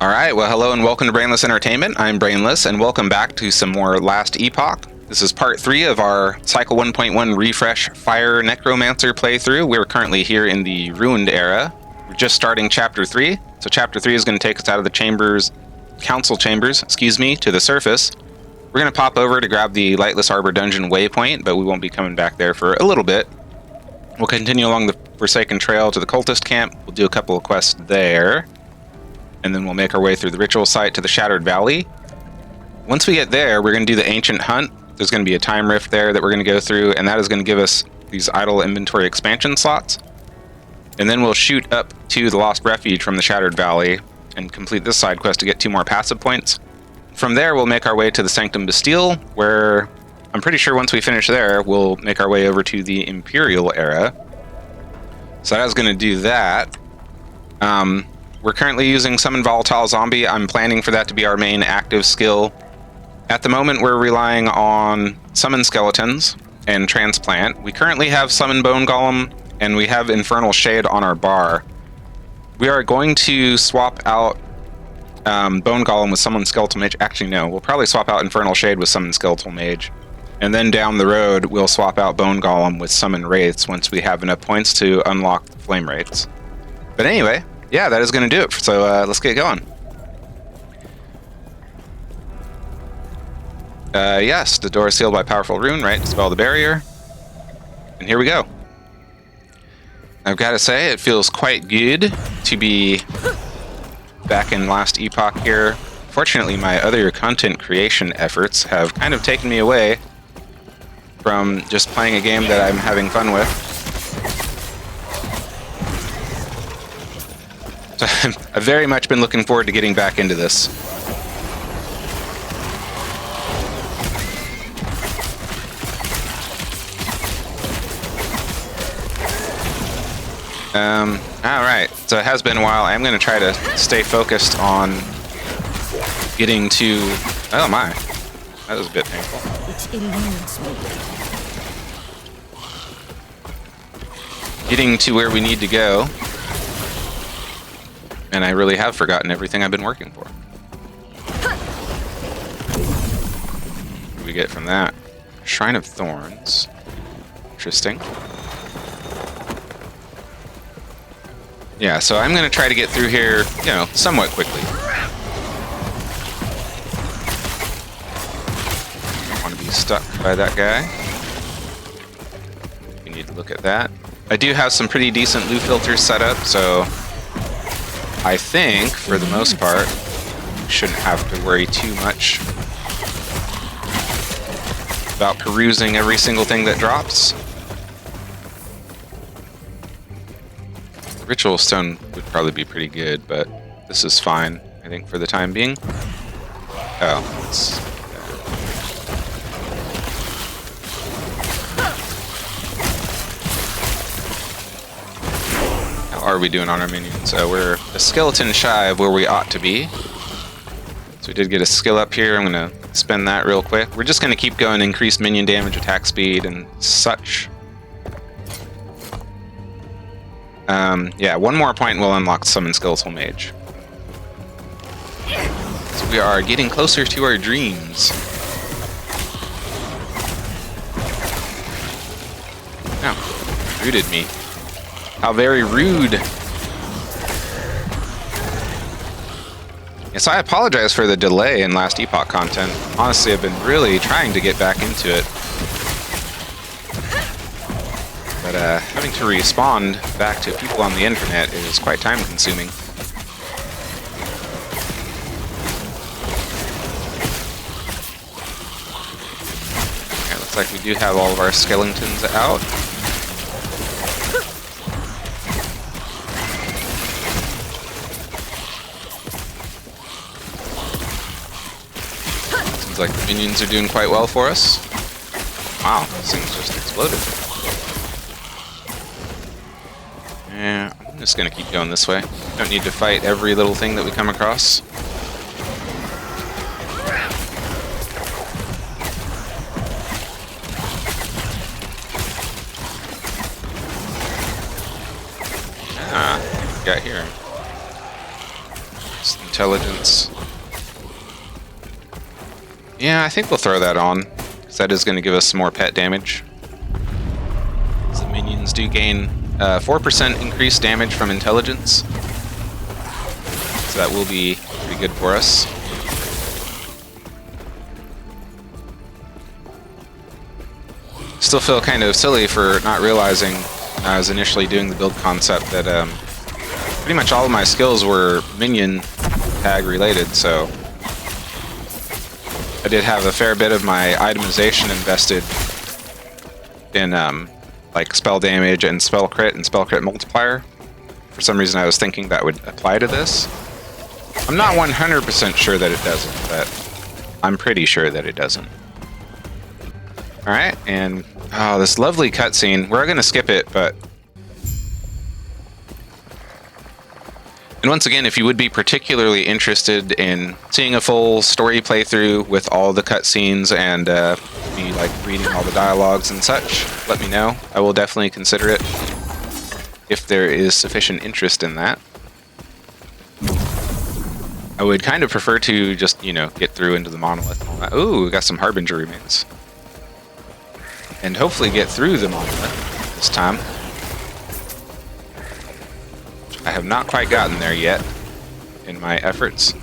Alright, well hello and welcome to Brainless Entertainment. I'm Brainless and welcome back to some more Last Epoch. This is part 3 of our Cycle 1.1 Refresh Fire Necromancer playthrough. We're currently here in the Ruined Era. We're just starting Chapter 3. So Chapter 3 is going to take us out of the council chambers, to the surface. We're going to pop over to grab the Lightless Arbor dungeon waypoint, but we won't be coming back there for a little bit. We'll continue along the Forsaken Trail to the Cultist Camp. We'll do a couple of quests there. And then we'll make our way through the ritual site to the Shattered Valley. Once we get there, we're going to do the Ancient Hunt. There's going to be a time rift there that we're going to go through, and that is going to give us these idle inventory expansion slots. And then we'll shoot up to the Lost Refuge from the Shattered Valley and complete this side quest to get 2 more passive points. From there, we'll make our way to the Sanctum Bastille, where I'm pretty sure once we finish there, we'll make our way over to the Imperial Era. So that is going to do that. We're currently using Summon Volatile Zombie. I'm planning for that to be our main active skill. At the moment, we're relying on Summon Skeletons and Transplant. We currently have Summon Bone Golem, and we have Infernal Shade on our bar. We are going to swap out Bone Golem with Summon Skeletal Mage. Actually, no. We'll probably swap out Infernal Shade with Summon Skeletal Mage. And then down the road, we'll swap out Bone Golem with Summon Wraiths once we have enough points to unlock the Flame Wraiths. But anyway, yeah, that is going to do it. So let's get going. Yes, the door is sealed by powerful rune, right? Dispel the barrier. And here we go. I've got to say, it feels quite good to be back in Last Epoch here. Fortunately, my other content creation efforts have kind of taken me away from just playing a game that I'm having fun with. So I've very much been looking forward to getting back into this. Alright, so it has been a while. I'm going to try to stay focused on getting to... Oh my, that was a bit painful. Getting to where we need to go. And I really have forgotten everything I've been working for. What do we get from that? Shrine of Thorns. Interesting. Yeah, so I'm going to try to get through here, somewhat quickly. Don't want to be stuck by that guy. We need to look at that. I do have some pretty decent loot filters set up, so I think, for the most part, we shouldn't have to worry too much about perusing every single thing that drops. The Ritual Stone would probably be pretty good, but this is fine, I think, for the time being. Oh, it's... How are we doing on our minions? We're a skeleton shy of where we ought to be. So we did get a skill up here. I'm going to spend that real quick. We're just going to keep going, increased minion damage, attack speed, and such. Yeah, 1 more point will unlock Summon Skeletal Mage. So we are getting closer to our dreams. Oh, rooted me. How very rude. Yes, I apologize for the delay in Last Epoch content. Honestly, I've been really trying to get back into it. But having to respond back to people on the internet is quite time-consuming. Okay, looks like we do have all of our skeletons out. Like the minions are doing quite well for us. Wow, this thing's just exploded. Yeah, I'm just gonna keep going this way. Don't need to fight every little thing that we come across. Ah, what we got here? Just intelligence. Yeah, I think we'll throw that on, because that is going to give us some more pet damage. The minions do gain 4% increased damage from intelligence. So that will be pretty good for us. Still feel kind of silly for not realizing when I was initially doing the build concept that pretty much all of my skills were minion tag related, so I did have a fair bit of my itemization invested in like spell damage and spell crit multiplier. For some reason I was thinking that would apply to this. I'm not 100% sure that it doesn't, but I'm pretty sure that it doesn't. Alright, and oh, this lovely cutscene. We're going to skip it, but... And once again, if you would be particularly interested in seeing a full story playthrough with all the cutscenes and me like reading all the dialogues and such, let me know. I will definitely consider it if there is sufficient interest in that. I would kind of prefer to just, you know, get through into the monolith and all that. Ooh, we got some Harbinger remains. And hopefully get through the monolith this time. I have not quite gotten there yet in my efforts.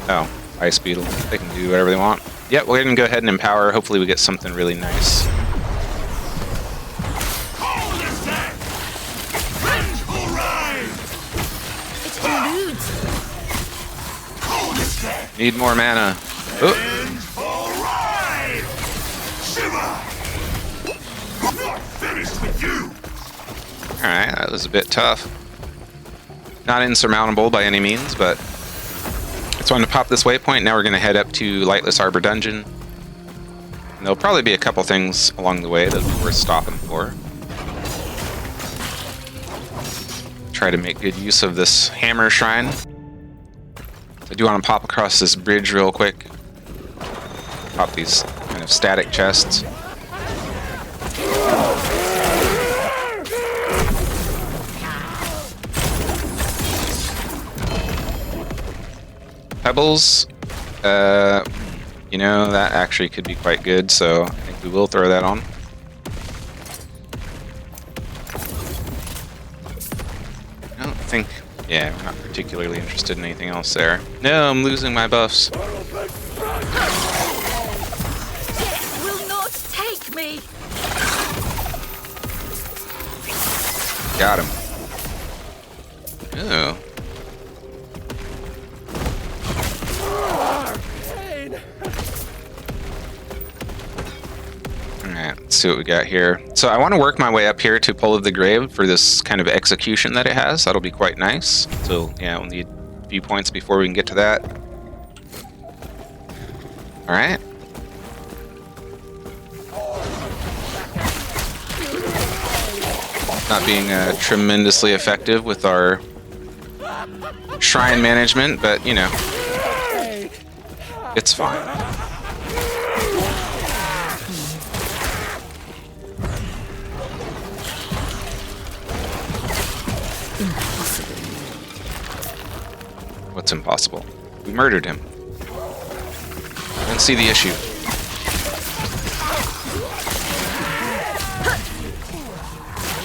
Oh, Ice Beetle. They can do whatever they want. Yep, we're going to go ahead and empower. Hopefully we get something really nice. Need more mana. Oh. Alright, that was a bit tough. Not insurmountable by any means, but I just wanted to pop this waypoint. Now we're going to head up to Lightless Arbor Dungeon. And there'll probably be a couple things along the way that'll be worth stopping for. Try to make good use of this hammer shrine. I do want to pop across this bridge real quick. Pop these kind of static chests. Pebbles, you know, that actually could be quite good, so I think we will throw that on. I don't think, yeah, we're not particularly interested in anything else there. No, I'm losing my buffs. Death will not take me. Got him. Oh. Let's see what we got here. So I want to work my way up here to Pull of the Grave for this kind of execution that it has. That'll be quite nice. So yeah, we'll need a few points before we can get to that. Alright. Not being tremendously effective with our shrine management, but you know, it's fine. What's impossible? We murdered him. I don't see the issue.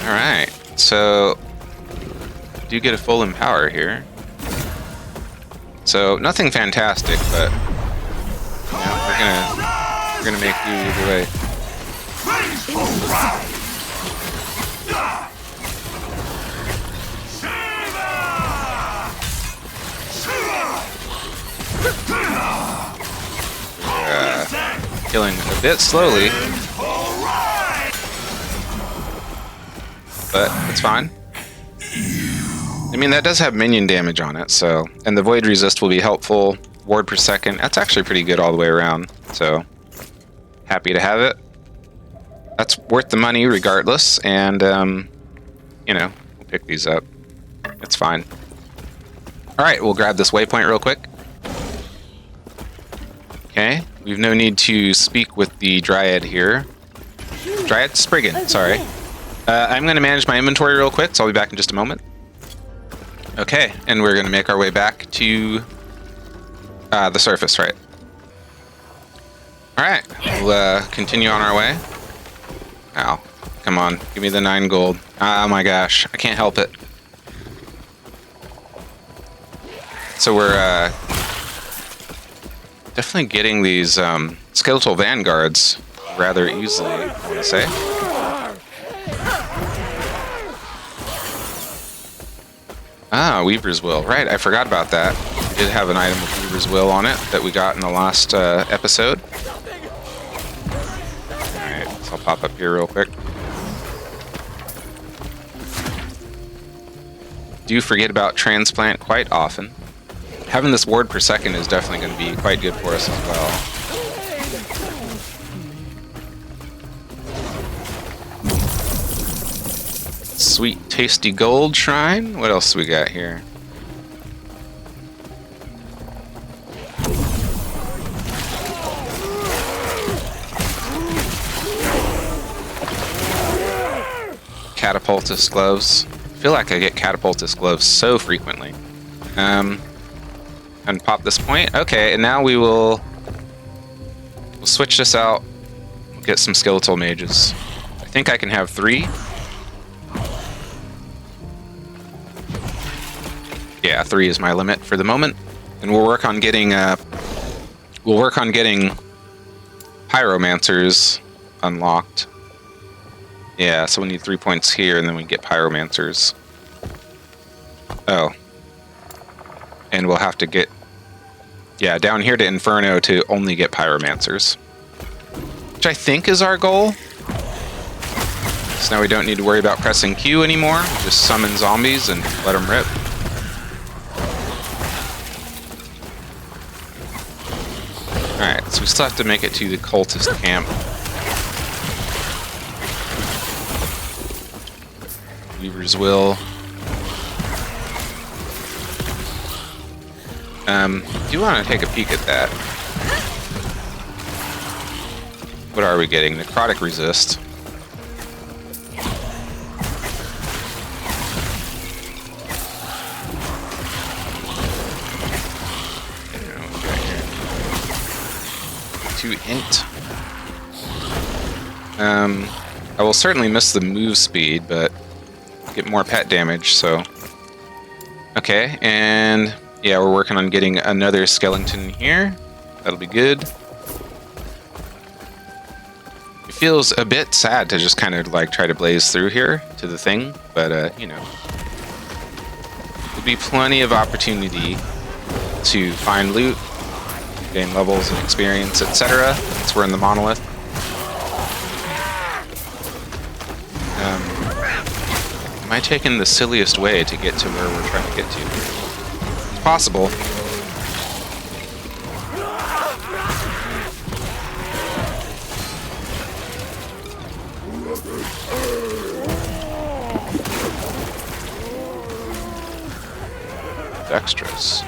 Alright, so do get a full empower here. So nothing fantastic, but you know, we're gonna make do either way. Killing a bit slowly, but it's fine. I mean, that does have minion damage on it, so, and the void resist will be helpful. Ward per second, that's actually pretty good all the way around, so happy to have it. That's worth the money regardless, and you know, we'll pick these up. It's fine. Alright, we'll grab this waypoint real quick. Okay, we've no need to speak with the Dryad here. Dryad? Spriggan, sorry. I'm going to manage my inventory real quick, so I'll be back in just a moment. Okay, and we're going to make our way back to the surface, right? Alright, we'll continue on our way. Ow. Come on, give me the 9 gold. Oh my gosh, I can't help it. So we're definitely getting these skeletal vanguards rather easily, I want to say. Ah, Weaver's Will. Right, I forgot about that. We did have an item with Weaver's Will on it that we got in the last episode. Alright, so I'll pop up here real quick. Do forget about transplant quite often. Having this ward per second is definitely going to be quite good for us as well. Sweet, tasty gold shrine. What else we got here? Catapultist gloves. I feel like I get catapultist gloves so frequently. And pop this point. Okay, and now we'll switch this out. We'll get some skeletal mages. I think I can have 3. Yeah, 3 is my limit for the moment, and we'll work on getting pyromancers unlocked. Yeah, so we need 3 points here, and then we get pyromancers. Oh, and we'll have to get down here to Inferno to only get pyromancers, which I think is our goal. So now we don't need to worry about pressing Q anymore. Just summon zombies and let them rip. Alright, so we still have to make it to the Cultist Camp. Weaver's Will. Do want to take a peek at that. What are we getting? Necrotic resist. Int. I will certainly miss the move speed, but get more pet damage, so... Okay, and yeah, we're working on getting another skeleton here. That'll be good. It feels a bit sad to just kind of like try to blaze through here to the thing, but you know. There'll be plenty of opportunity to find loot, gain levels and experience, etc. Since we're in the monolith. Am I taking the silliest way to get to where we're trying to get to? It's possible. Dexterous.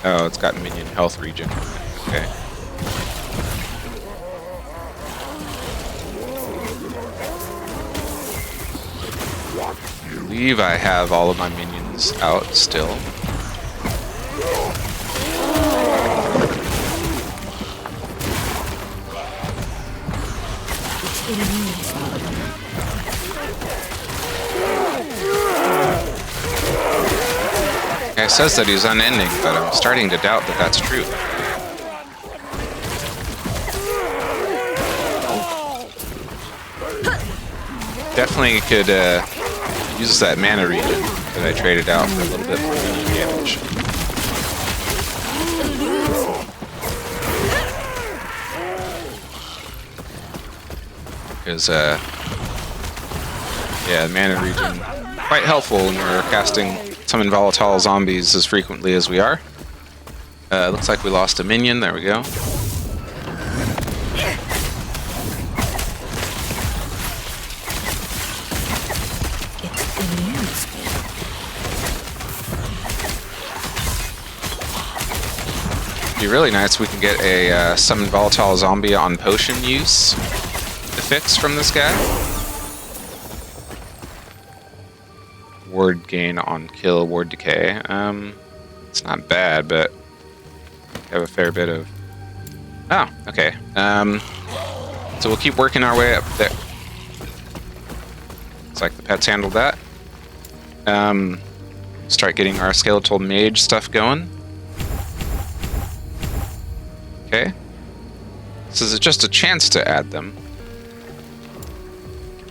Oh, it's got minion health regen. Okay. I believe I have all of my minions out still. It says that he's unending, but I'm starting to doubt that that's true. Definitely could use that mana regen that I traded out for a little bit more minion damage. Because, yeah, mana regen quite helpful when we're casting summon volatile zombies as frequently as we are. Looks like we lost a minion. There we go. It'd be really nice if we can get a summon volatile zombie on potion use to fix from this guy. ward gain on kill, ward decay. It's not bad, but I have a fair bit of... Oh, okay. So we'll keep working our way up there. Looks like the pets handled that. Start getting our skeletal mage stuff going. Okay. This is just a chance to add them.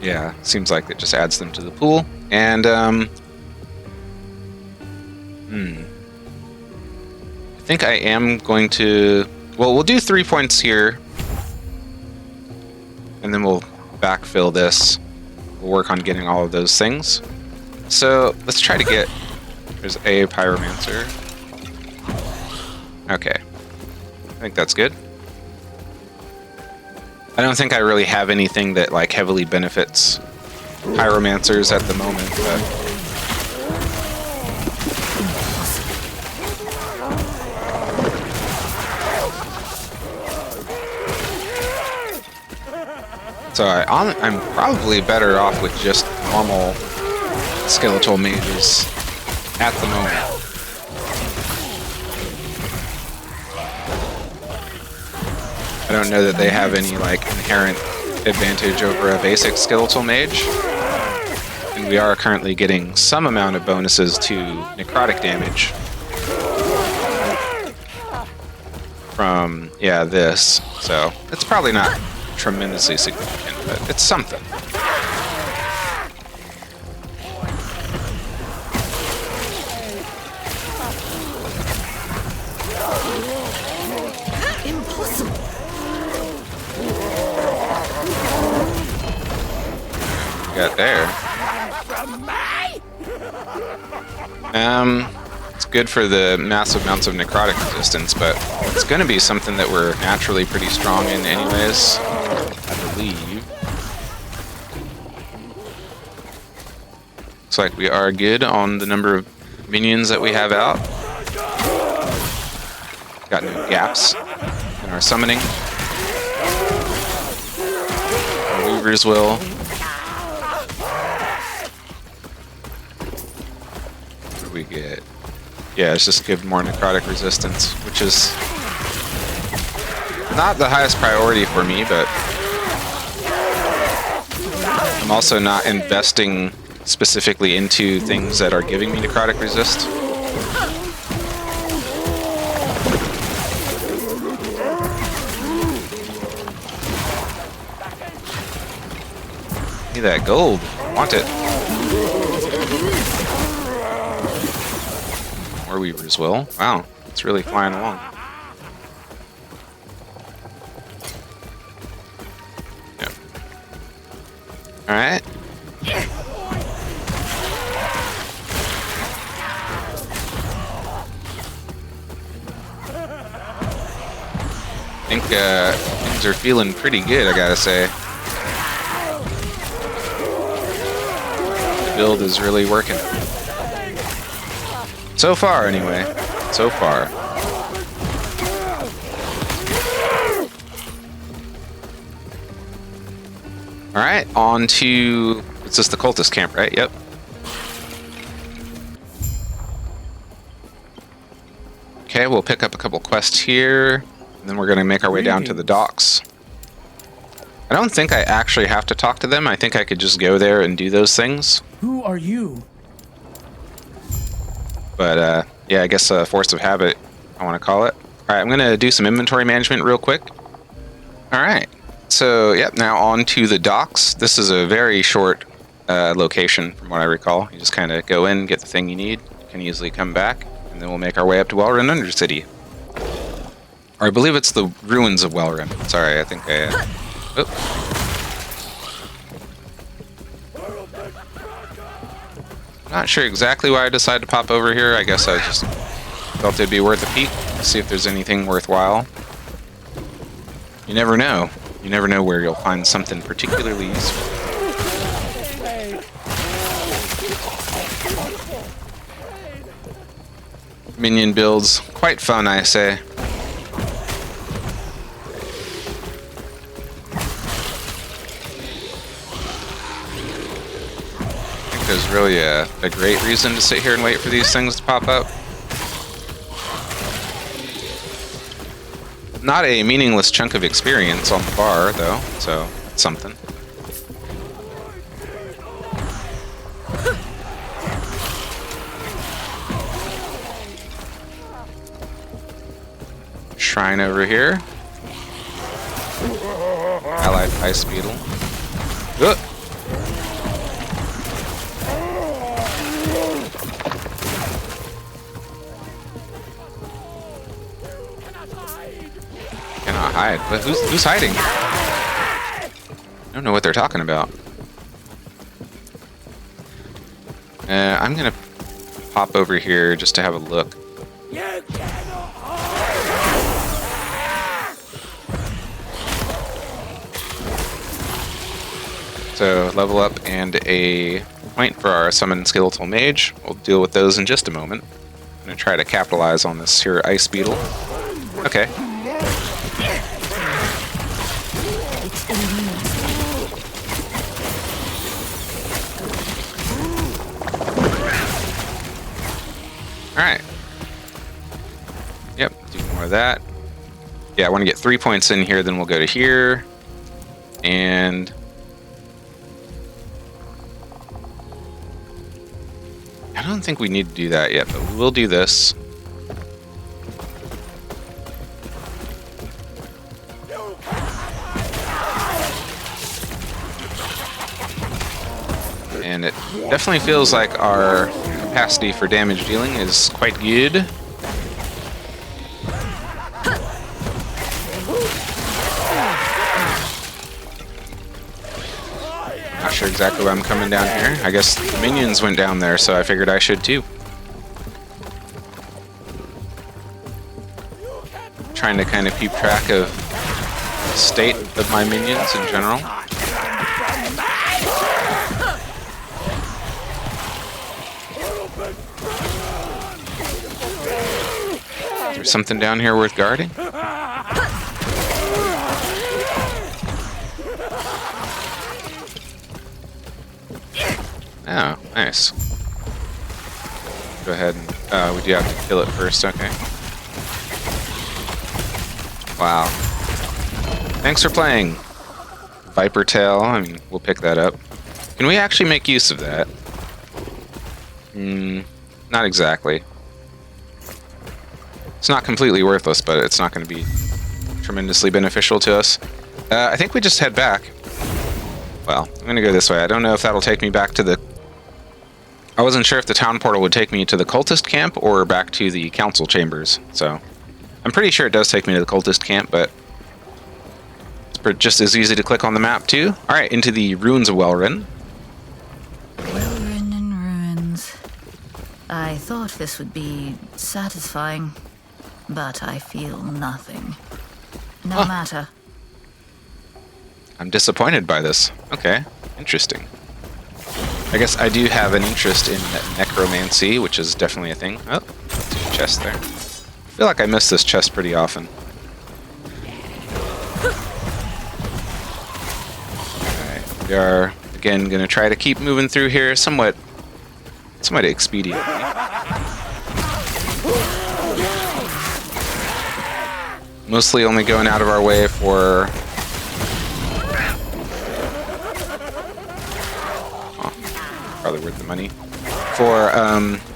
Yeah, seems like it just adds them to the pool. And, I think I am going to... Well, we'll do 3 points here. And then we'll backfill this. We'll work on getting all of those things. So, let's try to get... There's a pyromancer. Okay. I think that's good. I don't think I really have anything that like heavily benefits pyromancers at the moment, but so I'm probably better off with just normal skeletal mages at the moment. I don't know that they have any like inherent advantage over a basic skeletal mage. And we are currently getting some amount of bonuses to necrotic damage from, yeah, this. So it's probably not tremendously significant, but it's something. Got there. It's good for the massive amounts of necrotic resistance, but it's going to be something that we're naturally pretty strong in anyways, I believe. Looks like we are good on the number of minions that we have out. Got no gaps in our summoning. Our weavers will. We get, yeah, it's just give more necrotic resistance, which is not the highest priority for me, but I'm also not investing specifically into things that are giving me necrotic resist. Need that gold, I want it. Weavers will. Wow, it's really flying along. Yep. Alright. I think things are feeling pretty good, I gotta say. The build is really working. So far, anyway. So far. Alright, on to... It's just the Cultist Camp, right? Yep. Okay, we'll pick up a couple quests here, and then we're going to make our way down to the docks. I don't think I actually have to talk to them. I think I could just go there and do those things. Who are you? But, yeah, I guess force of habit, I want to call it. Alright, I'm going to do some inventory management real quick. Alright, so, yep, now on to the docks. This is a very short location, from what I recall. You just kind of go in, get the thing you need, you can easily come back, and then we'll make our way up to Welryn Undercity. Or I believe it's the Ruins of Welryn. Sorry, I think I... Not sure exactly why I decided to pop over here. I guess I just felt it'd be worth a peek, see if there's anything worthwhile. You never know. You never know where you'll find something particularly useful. Minion builds, quite fun, I say. I think those there's really a great reason to sit here and wait for these things to pop up. Not a meaningless chunk of experience on the bar, though, so it's something. Shrine over here. Allied Ice Beetle. Ugh. Cannot hide. But who's hiding? I don't know what they're talking about. I'm gonna pop over here just to have a look. So level up and a point for our summon skeletal mage. We'll deal with those in just a moment. I'm gonna try to capitalize on this here ice beetle. Okay. Alright. Yep, do more of that. Yeah, I want to get 3 points in here, then we'll go to here. And I don't think we need to do that yet, but we will do this. And it definitely feels like our capacity for damage dealing is quite good. Not sure exactly why I'm coming down here. I guess the minions went down there, so I figured I should too. Trying to kind of keep track of the state of my minions in general. Is there something down here worth guarding? Oh, nice. Go ahead and... we do have to kill it first, okay. Wow. Thanks for playing. Viper Tail, I mean, we'll pick that up. Can we actually make use of that? Not exactly. It's not completely worthless, but it's not going to be tremendously beneficial to us. I think we just head back. Well, I'm going to go this way. I don't know if that'll take me back to the... I wasn't sure if the town portal would take me to the Cultist Camp or back to the Council Chambers, so... I'm pretty sure it does take me to the Cultist Camp, but... it's just as easy to click on the map, too. Alright, into the Ruins of Welryn. Welryn in ruins. I thought this would be satisfying, but I feel nothing. No matter. I'm disappointed by this. Okay, interesting. I guess I do have an interest in necromancy, which is definitely a thing. Oh, chest there. I feel like I miss this chest pretty often. Alright, we are, again, going to try to keep moving through here somewhat expediently. Mostly only going out of our way for... probably worth the money. For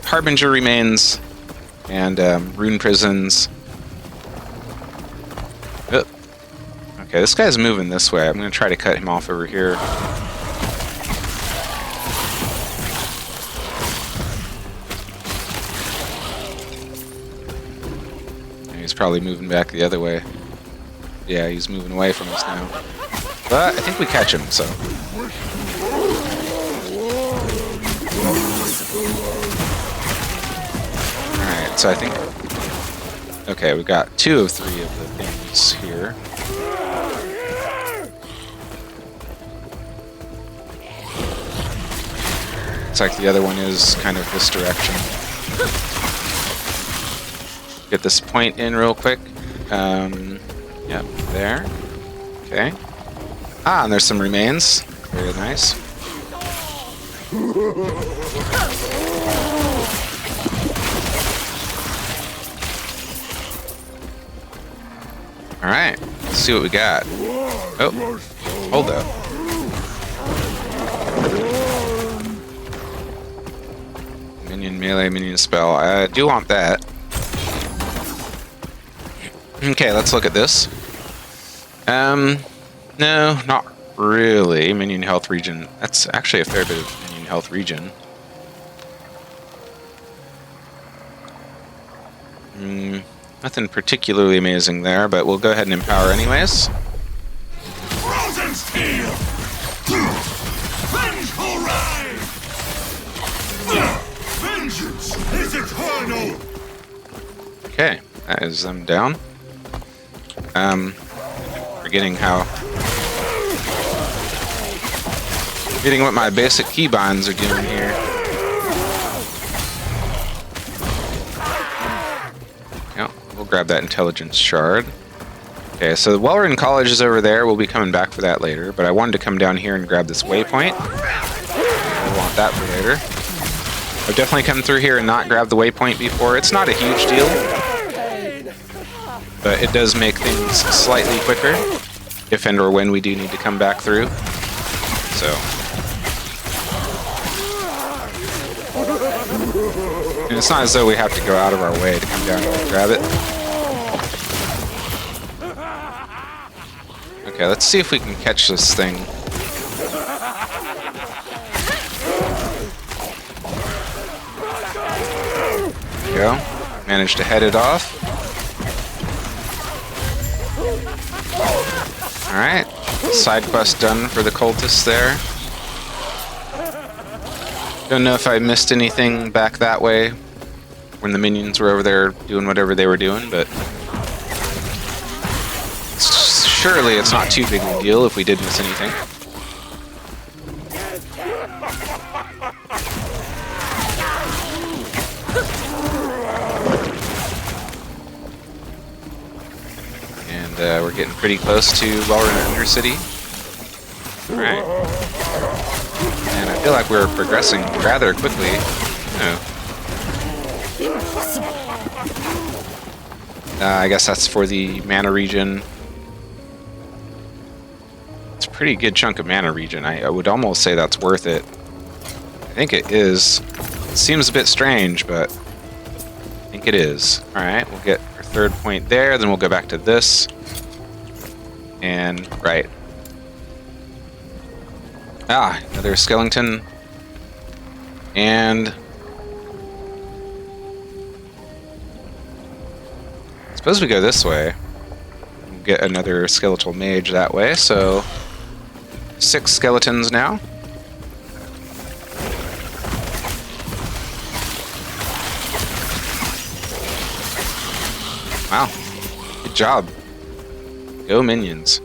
Harbinger Remains and Rune Prisons. Oh. Okay, this guy's moving this way. I'm going to try to cut him off over here. He's probably moving back the other way. Yeah, he's moving away from us now. But I think we catch him, so... Alright, so I think... Okay, we got 2 of 3 of the things here. Looks like the other one is kind of this direction. Get this point in real quick. Yep, there. Okay. Ah, and there's some remains. Very nice. Alright, let's see what we got. Oh, hold up. Minion melee, minion spell. I do want that. Okay, let's look at this. No, not really. Minion health regen. That's actually a fair bit of minion health regen. Nothing particularly amazing there, but we'll go ahead and empower anyways. Frozen steel! Vengeful rise! Vengeance is eternal! Okay, that is them down. Forgetting what my basic keybinds are doing here. Yeah, we'll grab that intelligence shard. Okay, so the Welryn College is over there. We'll be coming back for that later, but I wanted to come down here and grab this waypoint. I want that for later. I've definitely come through here and not grabbed the waypoint before. It's not a huge deal, but it does make things slightly quicker if and or when we do need to come back through. So, and it's not as though we have to go out of our way to come down here and grab it. Okay, let's see if we can catch this thing. There we go. Managed to head it off. Alright. Side quest done for the cultists there. Don't know if I missed anything back that way when the minions were over there doing whatever they were doing, but surely it's not too big of a deal if we did miss anything. And we're getting pretty close to Welryn Undercity. Alright. And I feel like we're progressing rather quickly. I guess that's for the mana regen. It's a pretty good chunk of mana regen. I would almost say that's worth it. I think it is. It seems a bit strange, but I think it is. Alright, we'll get our third point there, then we'll go back to this. And, right. Ah, another skeleton. And I suppose we go this way. We'll get another skeletal mage that way, so 6 skeletons now. Wow. Good job. Go minions.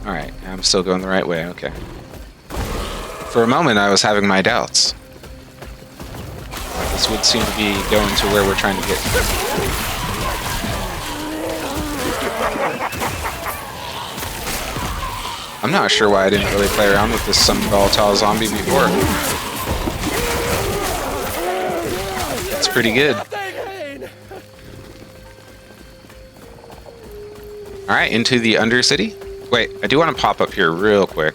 Alright, I'm still going the right way, okay. For a moment I was having my doubts. This would seem to be going to where we're trying to get. I'm not sure why I didn't really play around with this some volatile zombie before. It's pretty good. Alright, into the Undercity. Wait, I do want to pop up here real quick.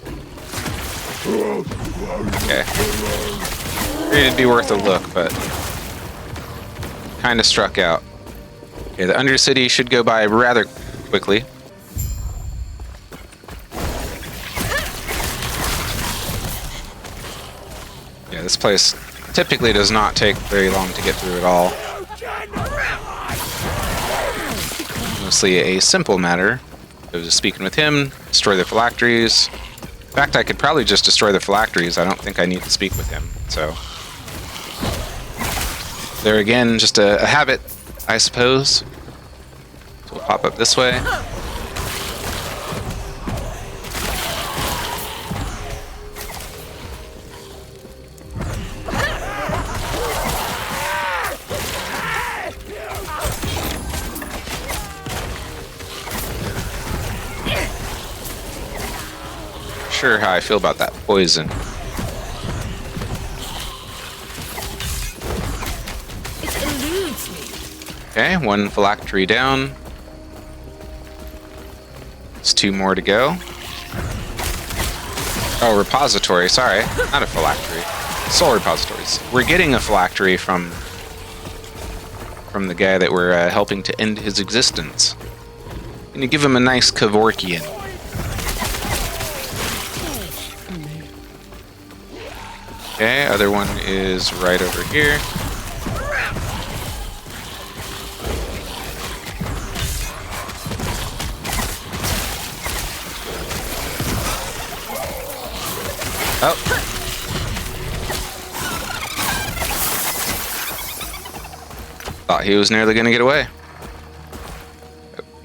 Okay. It'd be worth a look, but kind of struck out. Okay, the Undercity should go by rather quickly. Yeah, this place typically does not take very long to get through at all. Mostly a simple matter. I was just speaking with him, destroy the phylacteries. In fact, I could probably just destroy the phylacteries. I don't think I need to speak with him, so. There again, just a habit, I suppose. So we'll pop up this way. sure how I feel about that poison. It eludes me. Okay, one phylactery down. There's 2 more to go. Oh, repository, sorry. Not a phylactery. Soul repositories. We're getting a phylactery from the guy that we're helping to end his existence. Gonna give him a nice Kevorkian. Okay, other one is right over here. Oh. Thought he was nearly gonna get away.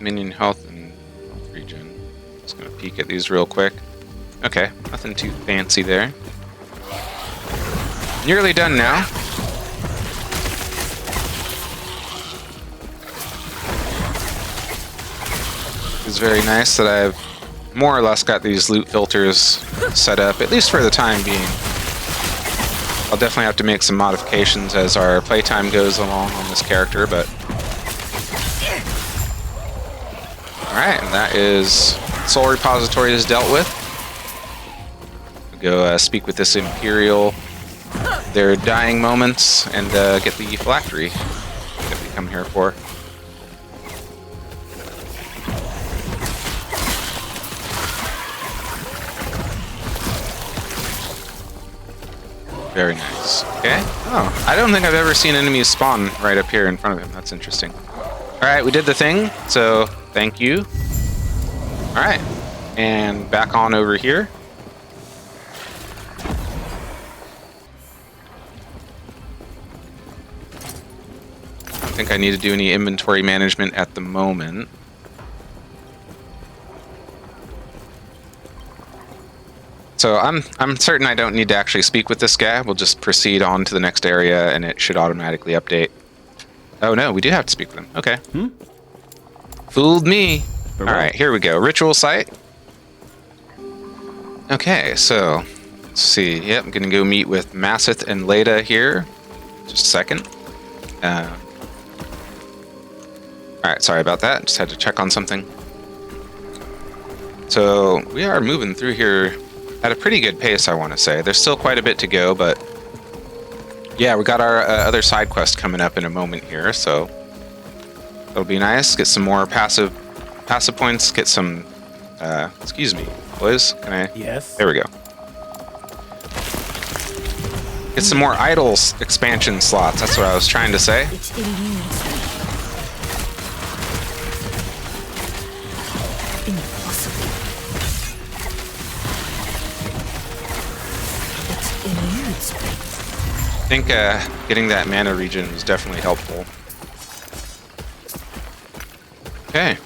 Minion health and health regen. Just gonna peek at these real quick. Okay, nothing too fancy there. Nearly done now. It's very nice that I've more or less got these loot filters set up, at least for the time being. I'll definitely have to make some modifications as our playtime goes along on this character, but... Alright, and that is Soul Repository is dealt with. We'll go speak with this Imperial, their dying moments, and get the phylactery that we come here for. Very nice. Okay. Oh, I don't think I've ever seen enemies spawn right up here in front of him. That's interesting. Alright, we did the thing, so thank you. Alright, and back on over here. I don't think I need to do any inventory management at the moment. So I'm certain I don't need to actually speak with this guy. We'll just proceed on to the next area, and it should automatically update. Oh no, we do have to speak with him. Okay. Fooled me. All right, here we go. Ritual site. Okay, so let's see. Yep, I'm gonna go meet with Massith and Leda here. Just a second. All right, sorry about that. Just had to check on something. So we are moving through here at a pretty good pace, I want to say. There's still quite a bit to go, but yeah, we got our other side quest coming up in a moment here, so that'll be nice. Get some more passive points. Get some. Excuse me, boys. Can I? Yes. There we go. Get some more idols expansion slots. That's what I was trying to say. It eludes me. Impossible. It eludes me. I think getting that mana regen was definitely helpful. Okay.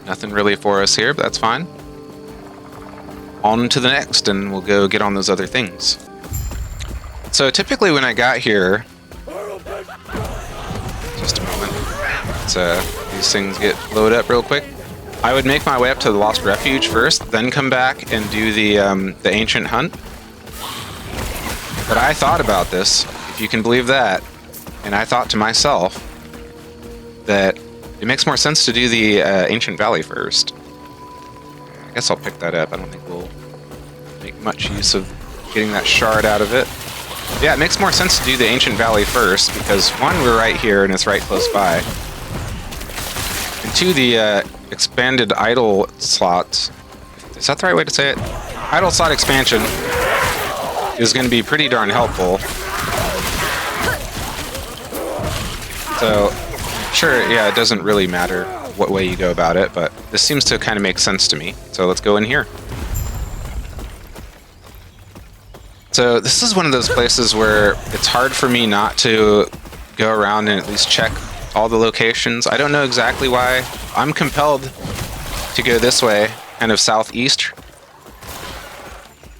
Nothing really for us here, but that's fine. On to the next, and we'll go get on those other things. So typically when I got here... Just a moment. These things get loaded up real quick. I would make my way up to the Lost Refuge first, then come back and do the Ancient Hunt. But I thought about this, if you can believe that, and I thought to myself that it makes more sense to do the Ancient Valley first. I guess I'll pick that up. I don't think we'll make much use of getting that shard out of it. Yeah, it makes more sense to do the Ancient Valley first, because one, we're right here and it's right close by. And two, the expanded idol slots. Is that the right way to say it? Idol slot expansion is going to be pretty darn helpful. So, sure, yeah, it doesn't really matter what way you go about it, but this seems to kind of make sense to me. So let's go in here. So this is one of those places where it's hard for me not to go around and at least check all the locations. I don't know exactly why. I'm compelled to go this way, kind of southeast.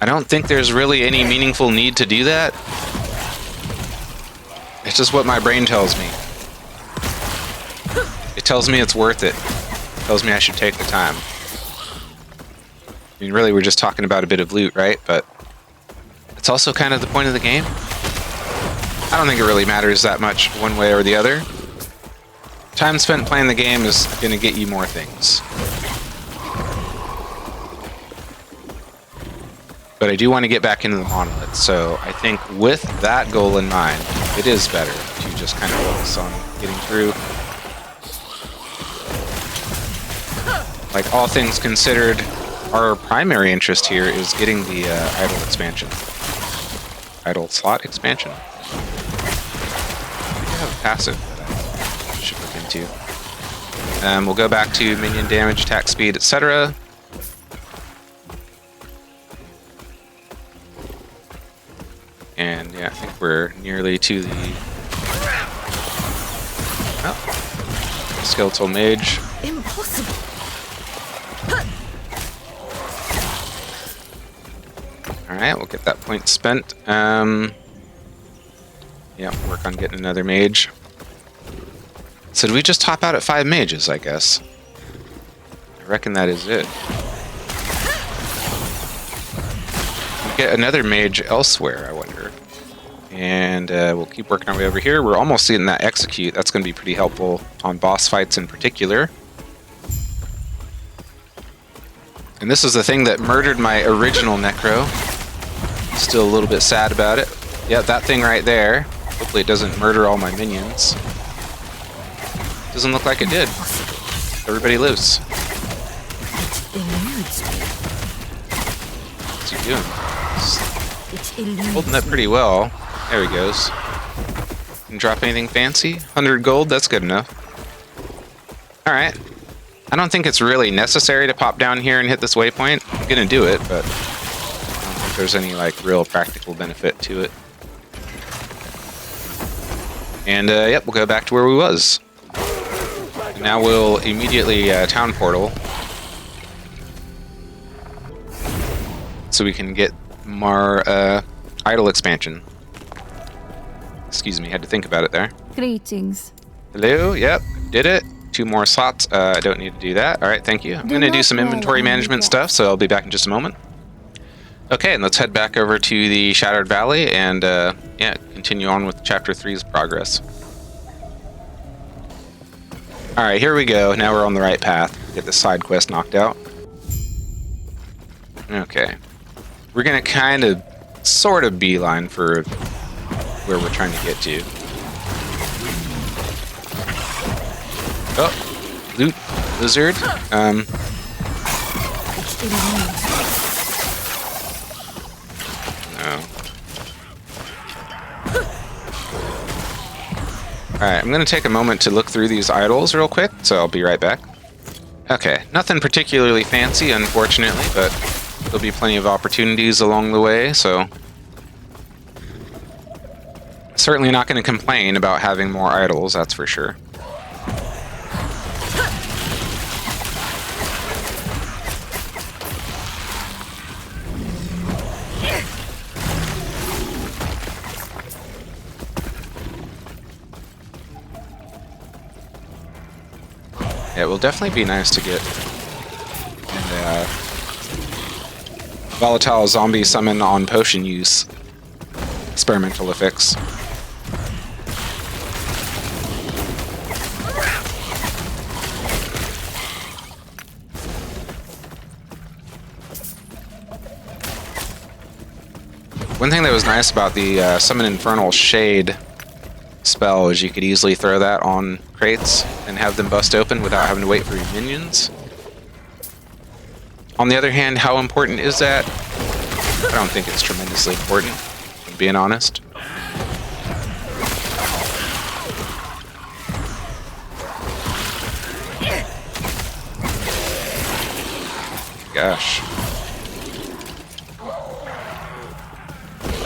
I don't think there's really any meaningful need to do that. It's just what my brain tells me. It tells me it's worth it. It tells me I should take the time. I mean, really, we're just talking about a bit of loot, right? But it's also kind of the point of the game. I don't think it really matters that much one way or the other. Time spent playing the game is going to get you more things. But I do want to get back into the monolith, so I think with that goal in mind, it is better to just kind of focus on getting through. Like, all things considered, our primary interest here is getting the idle expansion. Idle slot expansion. I have a passive that I should look into. We'll go back to minion damage, attack speed, etc. And yeah, I think we're nearly to the skeletal mage. Impossible. Alright, we'll get that point spent. Yeah, work on getting another mage. So do we just top out at 5 mages, I guess? I reckon that is it. We'll get another mage elsewhere, I wonder. And we'll keep working our way over here. We're almost seeing that execute. That's going to be pretty helpful on boss fights in particular. And this is the thing that murdered my original Necro. Still a little bit sad about it. Yeah, that thing right there. Hopefully it doesn't murder all my minions. Doesn't look like it did. Everybody lives. What's he doing? He's holding up pretty well. There he goes. Didn't drop anything fancy. 100 gold, that's good enough. Alright. I don't think it's really necessary to pop down here and hit this waypoint. I'm gonna do it, but I don't think there's any like real practical benefit to it. And yep, we'll go back to where we was. And now we'll immediately town portal, so we can get more idle expansion. Excuse me, had to think about it there. Greetings. Hello, yep, did it. 2 more slots. I don't need to do that. All right, thank you. I'm going to do some inventory management stuff, so I'll be back in just a moment. Okay, and let's head back over to the Shattered Valley and yeah, continue on with Chapter 3's progress. All right, here we go. Now we're on the right path. Get the side quest knocked out. Okay. We're going to kind of, sort of beeline for where we're trying to get to. Oh, loot lizard. No. Alright, I'm going to take a moment to look through these idols real quick, so I'll be right back. Okay, nothing particularly fancy, unfortunately, but there'll be plenty of opportunities along the way, so certainly not going to complain about having more idols, that's for sure. Yeah, it will definitely be nice to get a volatile zombie summon on potion use experimental effects. One thing that was nice about the Summon Infernal Shade spell is you could easily throw that on crates and have them bust open without having to wait for your minions. On the other hand, how important is that? I don't think it's tremendously important, if I'm being honest. Gosh.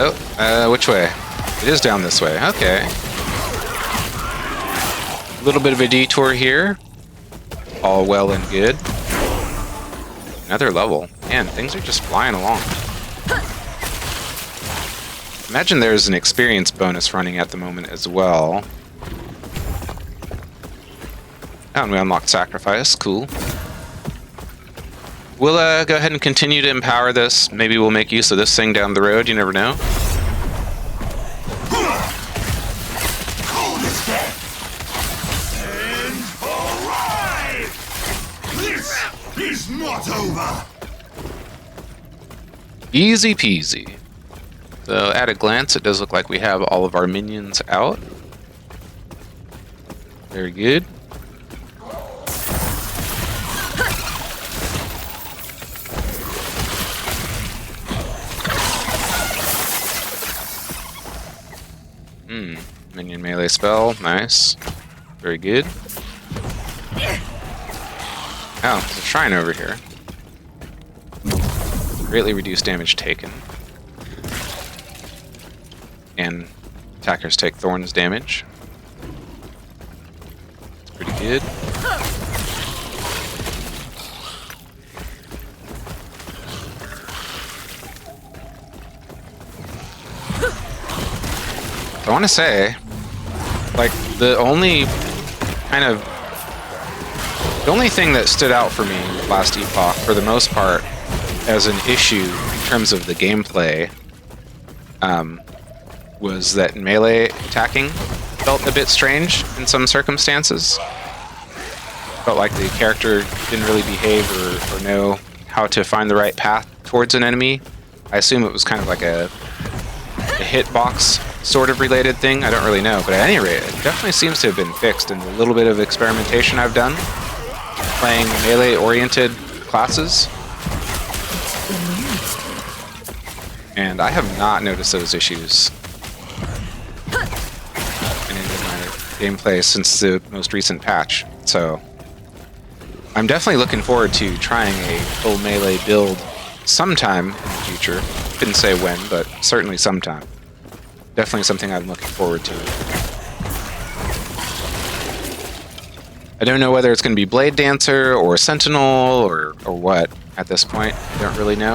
Oh, which way? It is down this way. Okay. A little bit of a detour here. All well and good. Another level. Man, things are just flying along. Imagine there's an experience bonus running at the moment as well. Oh, and we unlocked Sacrifice. Cool. We'll go ahead and continue to empower this. Maybe we'll make use of this thing down the road. You never know. Cultist Camp! And arrive! This is not over! Easy peasy. So at a glance, it does look like we have all of our minions out. Very good. Minion melee spell, nice. Very good. Oh, there's a shrine over here. Greatly reduced damage taken. And attackers take thorns damage. It's pretty good. I want to say, like, the only thing that stood out for me in Last Epoch, for the most part, as an issue in terms of the gameplay, was that melee attacking felt a bit strange in some circumstances. Felt like the character didn't really behave or know how to find the right path towards an enemy. I assume it was kind of like a hitbox sort of related thing. I don't really know, but at any rate, it definitely seems to have been fixed in the little bit of experimentation I've done playing melee-oriented classes. And I have not noticed those issues in any of my gameplay since the most recent patch. So I'm definitely looking forward to trying a full melee build sometime in the future. Couldn't say when, but certainly sometime. Definitely something I'm looking forward to. I don't know whether it's going to be Blade Dancer or Sentinel or what at this point. I don't really know.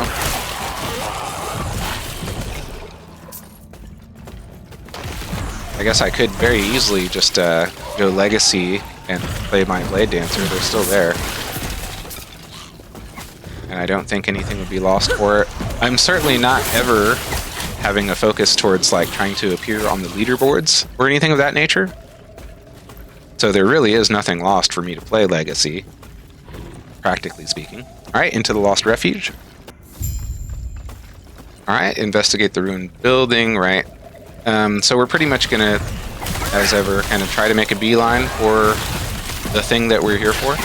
I guess I could very easily just go Legacy and play my Blade Dancer. They're still there. And I don't think anything would be lost for it. I'm certainly not ever having a focus towards like trying to appear on the leaderboards or anything of that nature. So there really is nothing lost for me to play Legacy, practically speaking. Alright, into the Lost Refuge. Alright, investigate the ruined building, right. So we're pretty much gonna, as ever, kind of try to make a beeline for the thing that we're here for.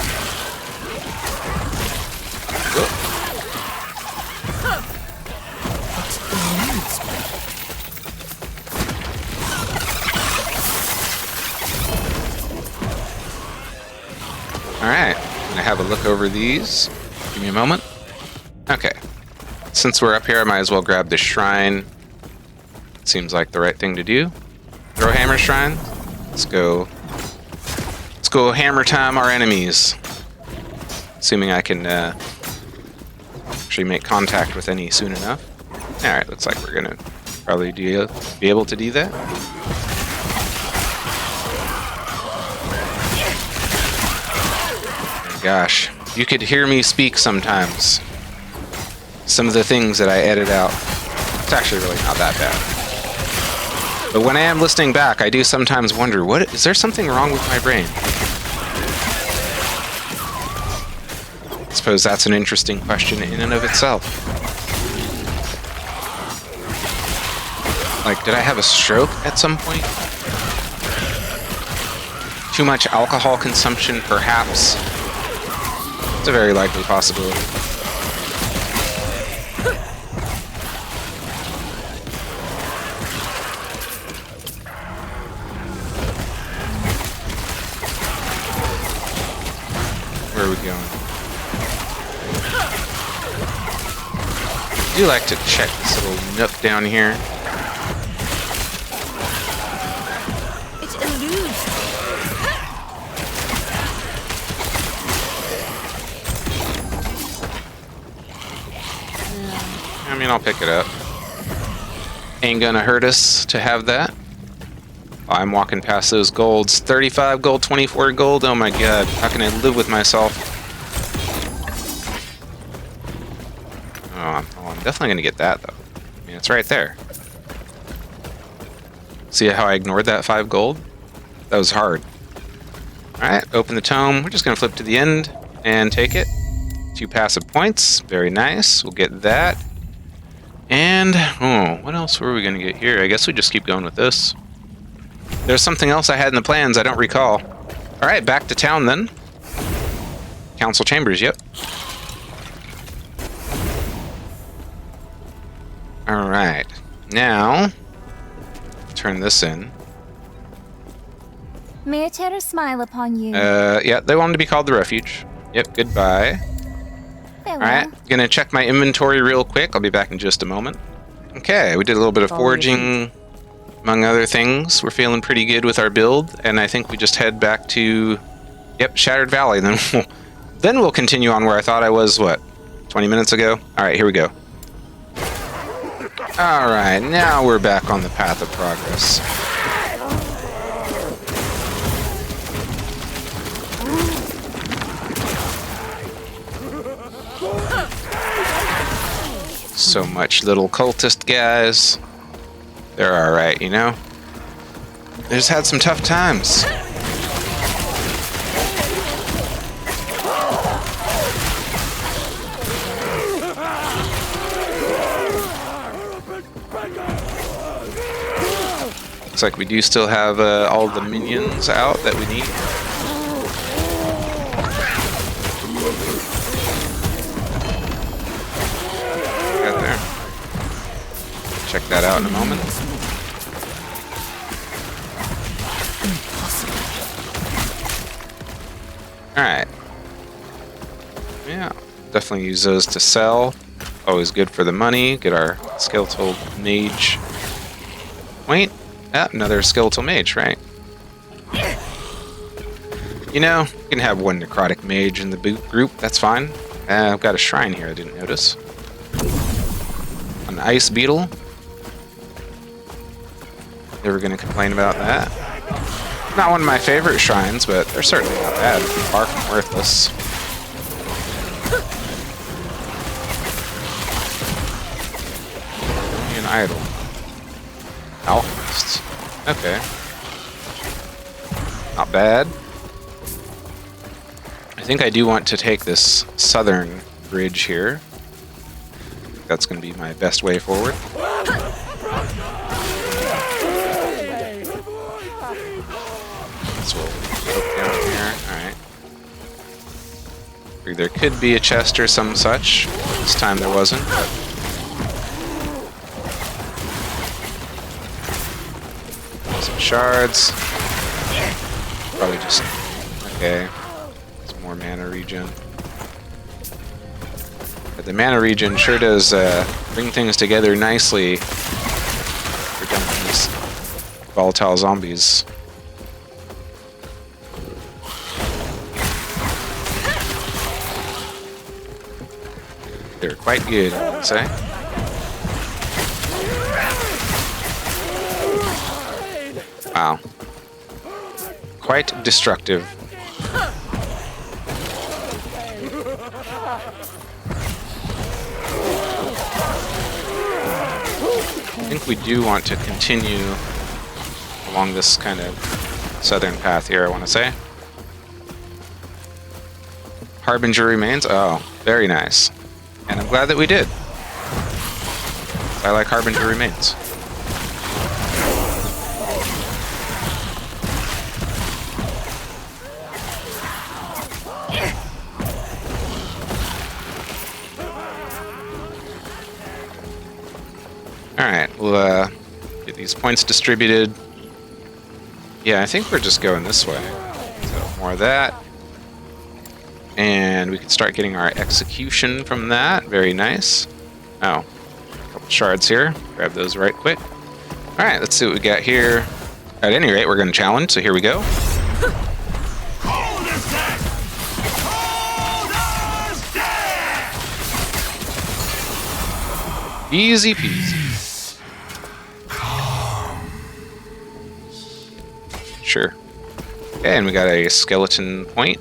Alright, I'm gonna have a look over these. Give me a moment. Okay. Since we're up here, I might as well grab the shrine. Seems like the right thing to do. Throw hammer shrine. Let's go hammer time our enemies. Assuming I can actually make contact with any soon enough. Alright, looks like we're gonna probably be able to do that. Gosh, you could hear me speak sometimes. Some of the things that I edit out. It's actually really not that bad. But when I am listening back, I do sometimes wonder, is there something wrong with my brain? I suppose that's an interesting question in and of itself. Like, did I have a stroke at some point? Too much alcohol consumption, perhaps? It's a very likely possibility. Where are we going? I do like to check this little nook down here. It eludes. I mean, I'll pick it up. Ain't gonna hurt us to have that. I'm walking past those golds. 35 gold, 24 gold. Oh my god. How can I live with myself? I'm definitely gonna get that though. I mean, it's right there. See how I ignored that 5 gold? That was hard. Alright, open the tome. We're just gonna flip to the end and take it. 2 passive points. Very nice. We'll get that. And, oh, what else were we gonna get here? I guess we just keep going with this. There's something else I had in the plans, I don't recall. Alright, back to town then. Council chambers, yep. Alright, now, turn this in. May Eterra smile upon you. Yeah, they wanted to be called the Refuge. Yep, goodbye. Farewell. Alright, gonna check my inventory real quick. I'll be back in just a moment. Okay, we did a little bit of foraging, among other things. We're feeling pretty good with our build, and I think we just head back to, yep, Shattered Valley. Then we'll continue on where I thought I was, what, 20 minutes ago? Alright, here we go. Alright, now we're back on the path of progress. So much little cultist guys. They're alright, you know? They just had some tough times. Looks like we do still have all the minions out that we need. Got there. Check that out in a moment. Alright. Yeah, definitely use those to sell. Always good for the money. Get our skeletal mage. Wait. Ah, another skeletal mage, right? You know, you can have one necrotic mage in the boot group, that's fine. I've got a shrine here I didn't notice. An ice beetle. Never gonna complain about that. Not one of my favorite shrines, but they're certainly not bad. Far from worthless. An idol. Alchemist. Okay. Not bad. I think I do want to take this southern bridge here. That's going to be my best way forward. So we'll look down here. Alright. There could be a chest or some such. This time there wasn't, but some shards. Probably just okay. Some more mana regen. But the mana regen sure does bring things together nicely for done with these volatile zombies. They're quite good, I would say. Wow. Quite destructive. I think we do want to continue along this kind of southern path here, I want to say. Harbinger remains. Oh, very nice. And I'm glad that we did. I like Harbinger remains. Alright, we'll get these points distributed. Yeah, I think we're just going this way. So more of that. And we can start getting our execution from that. Very nice. Oh, a couple shards here. Grab those right quick. Alright, let's see what we got here. At any rate, we're going to challenge, so here we go. Easy peasy. Sure. Okay, and we got a skeleton point.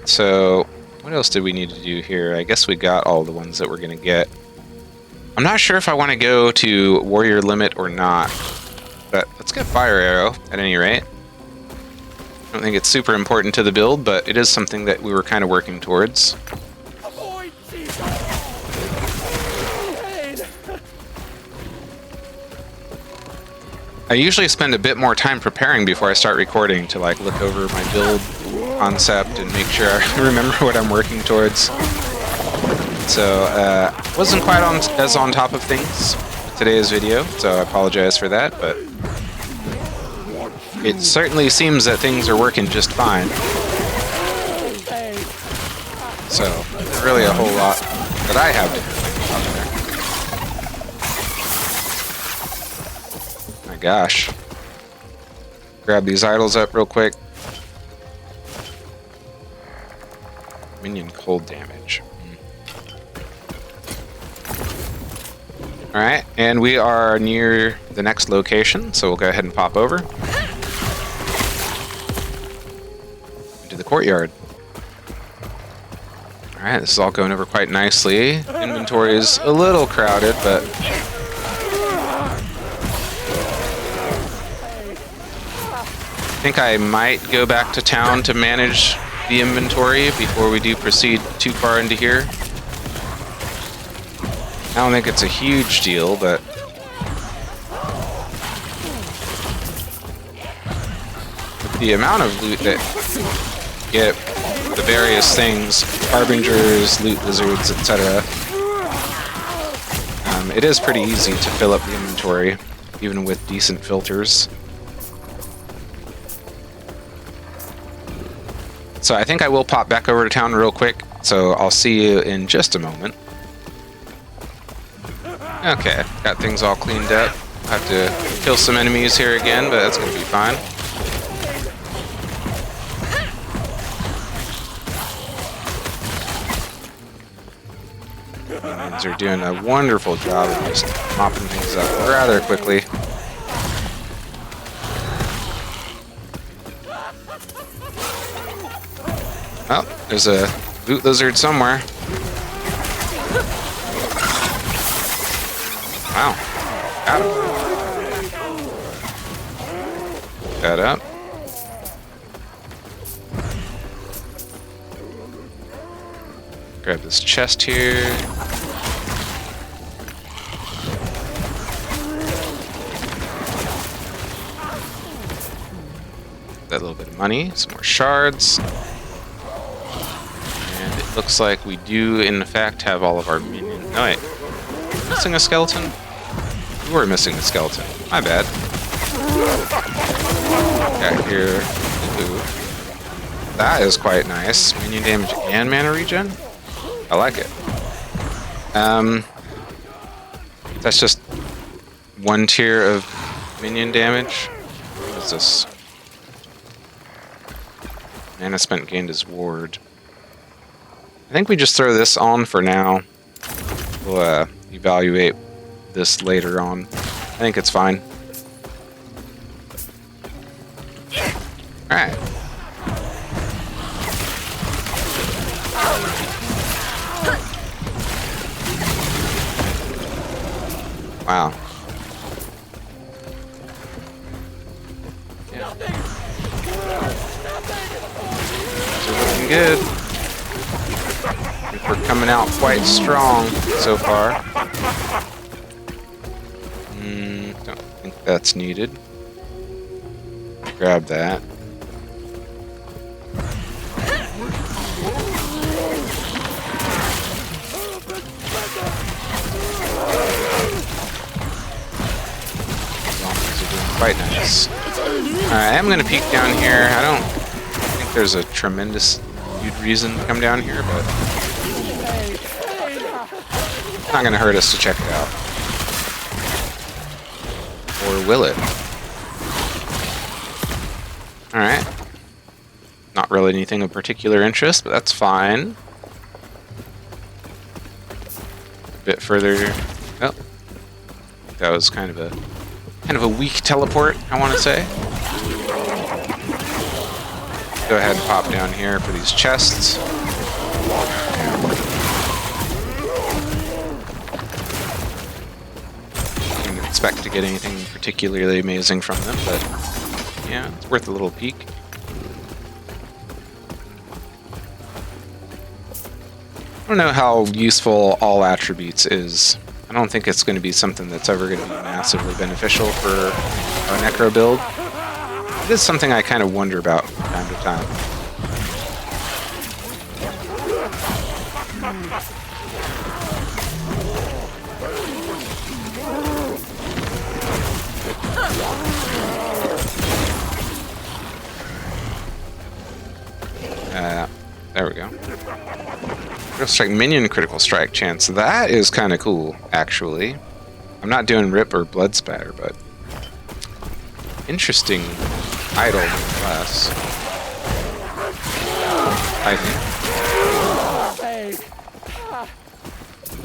So, what else did we need to do here? I guess we got all the ones that we're going to get. I'm not sure if I want to go to warrior limit or not, but let's get fire arrow at any rate. I don't think it's super important to the build, but it is something that we were kind of working towards. I usually spend a bit more time preparing before I start recording to like look over my build concept and make sure I remember what I'm working towards. So wasn't quite as on top of things with today's video, so I apologize for that, but it certainly seems that things are working just fine. So there's really a whole lot that I have to think about there. My gosh. Grab these idols up real quick. Minion cold damage. Alright, and we are near the next location, so we'll go ahead and pop over. Into the courtyard. Alright, this is all going over quite nicely. Inventory is a little crowded, but I think I might go back to town to manage the inventory before we do proceed too far into here. I don't think it's a huge deal, but with the amount of loot that you get, the various things, harbingers, loot lizards, etc., it is pretty easy to fill up the inventory, even with decent filters. So I think I will pop back over to town real quick, so I'll see you in just a moment. Okay, got things all cleaned up. Have to kill some enemies here again, but that's gonna be fine. Minions are doing a wonderful job of just mopping things up rather quickly. Oh, there's a loot lizard somewhere. Wow. Got him. That up. Grab this chest here. That little bit of money, some more shards. And it looks like we do, in fact, have all of our minions. No, wait. Missing a skeleton? We were missing a skeleton. My bad. Got here. Ooh. That is quite nice. Minion damage and mana regen? I like it. That's just one tier of minion damage. What is this? Mana spent gained as ward. I think we just throw this on for now. We'll evaluate this later on. I think it's fine. Alright. Wow. Yeah. These are looking good. I think we're coming out quite strong so far. Don't think that's needed. Grab that. Zombies are doing quite nice. Alright, I am going to peek down here. I don't think there's a tremendous huge reason to come down here, but it's not going to hurt us to check it out. Or will it? Alright. Not really anything of particular interest, but that's fine. A bit further. Oh. That was kind of a weak teleport, I want to say. Go ahead and pop down here for these chests. expect to get anything particularly amazing from them, but yeah, it's worth a little peek. I don't know how useful all attributes is. I don't think it's going to be something that's ever going to be massively beneficial for our Necro build. It is something I kind of wonder about from time to time. There we go. Critical strike, minion critical strike chance. That is kind of cool, actually. I'm not doing rip or blood spatter, but interesting idol nonetheless. I think.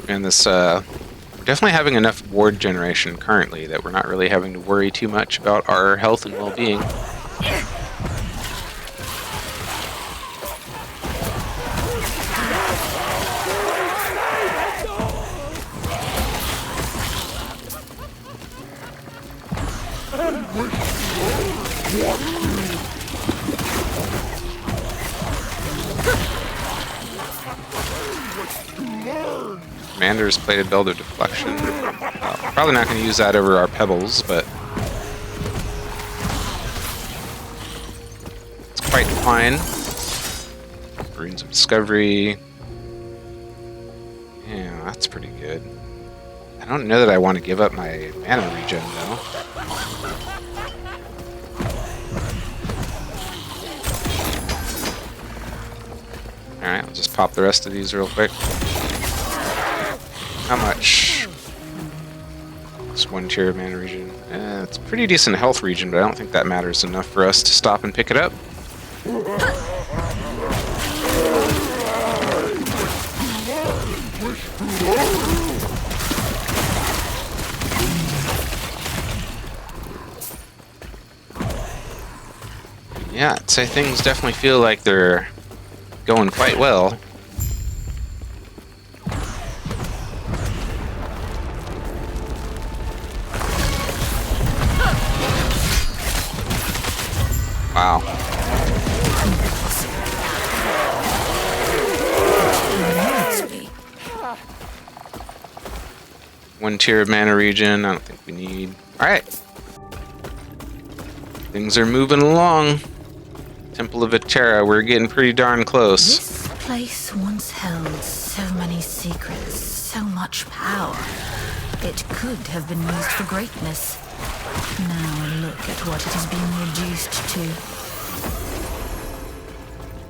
And this, we're definitely having enough ward generation currently that we're not really having to worry too much about our health and well-being. Commander's plated belt of deflection. Probably not going to use that over our pebbles, but it's quite fine. Ruins of Discovery. Yeah, that's pretty good. I don't know that I want to give up my mana regen, though. Alright, I'll just pop the rest of these real quick. How much? It's 1 tier of mana regen. It's a pretty decent health regen, but I don't think that matters enough for us to stop and pick it up. Yeah, I'd say things definitely feel like they're going quite well. Wow. One tier of mana regen, I don't think we need. Alright. Things are moving along. Temple of Eterra, we're getting pretty darn close. This place once held so many secrets, so much power. It could have been used for greatness. Now look at what it has been reduced to.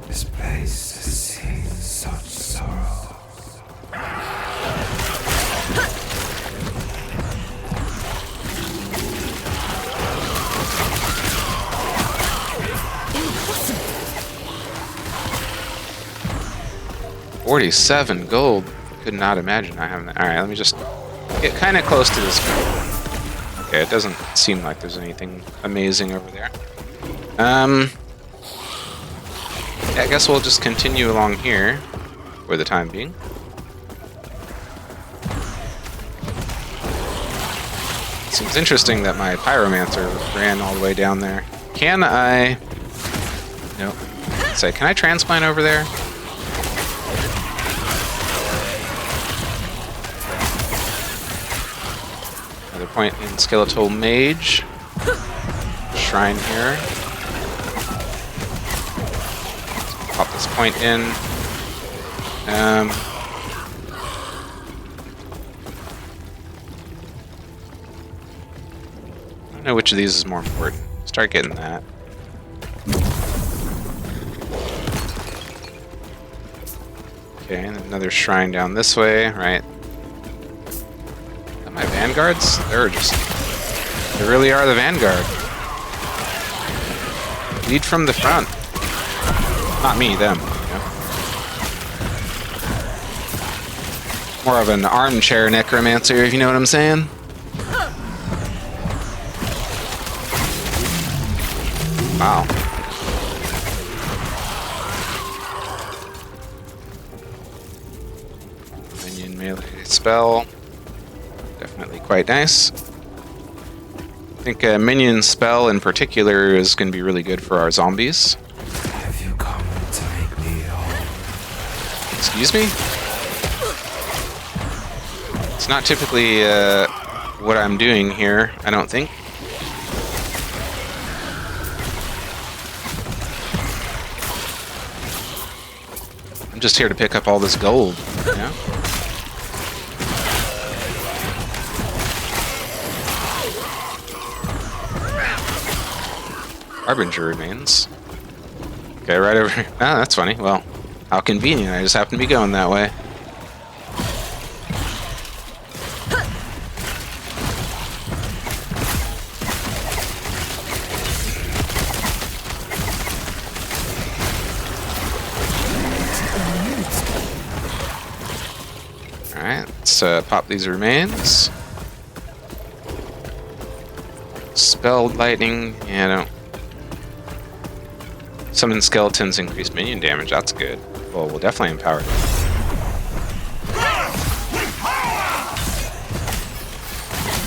This place has seen such sorrow. $47 gold. Could not imagine not having that. Alright, let me just get kind of close to this guy. Okay, it doesn't seem like there's anything amazing over there. Yeah, I guess we'll just continue along here for the time being. Seems interesting that my pyromancer ran all the way down there. Can I... Nope. Say, can I transplant over there? Another point in Skeletal Mage. Shrine here. Pop this point in. I don't know which of these is more important. Start getting that. Okay, and another shrine down this way, right? And my vanguards? They really are the vanguard. Lead from the front. Not me, them. You know? More of an armchair necromancer, if you know what I'm saying. Wow. Minion melee spell. Definitely quite nice. I think a minion spell in particular is going to be really good for our zombies. Have you come to make me whole? Excuse me? It's not typically what I'm doing here, I don't think. I'm just here to pick up all this gold, you know? Harbinger remains. Okay, right over here. Ah, that's funny. Well, how convenient. I just happen to be going that way. Alright, let's pop these remains. Spelled lightning. Yeah, I don't. Summon skeletons, increase minion damage. That's good. Well, we'll definitely empower them.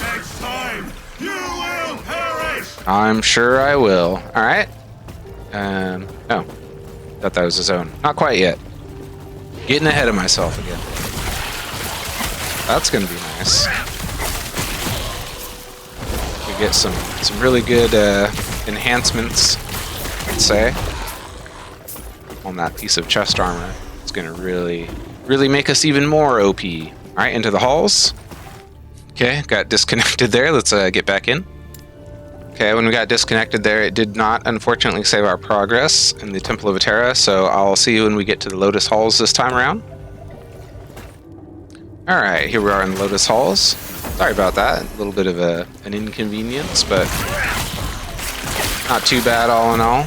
Next time, you will perish! I'm sure I will. Alright. Oh. Thought that was his own. Not quite yet. Getting ahead of myself again. That's gonna be nice. We get some really good enhancements, let's say, on that piece of chest armor. It's gonna really make us even more OP. Alright, into the halls. Okay, got disconnected there. Let's get back in. Okay, when we got disconnected there, it did not, unfortunately, save our progress in the Temple of Eterra, so I'll see you when we get to the Lotus Halls this time around. Alright, here we are in the Lotus Halls. Sorry about that. A little bit of an inconvenience, but not too bad all in all.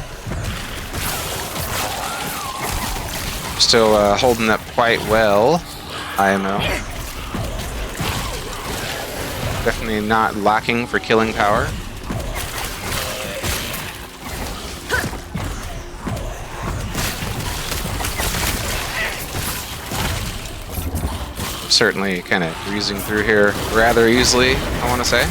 Still holding up quite well, IMO. Definitely not lacking for killing power. Certainly kind of breezing through here rather easily, I want to say.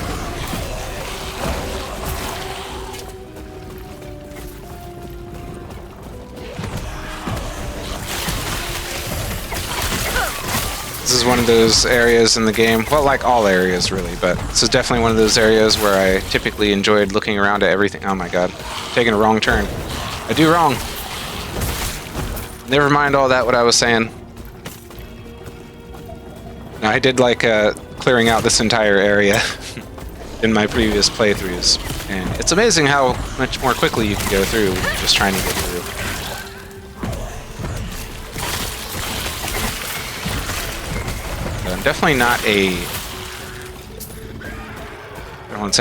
This is one of those areas in the game, well, like all areas really, but this is definitely one of those areas where I typically enjoyed looking around at everything. Oh my god, taking a wrong turn. I do wrong. Never mind all that, what I was saying. I did like clearing out this entire area in my previous playthroughs, and it's amazing how much more quickly you can go through when you're just trying to get through. But I'm definitely not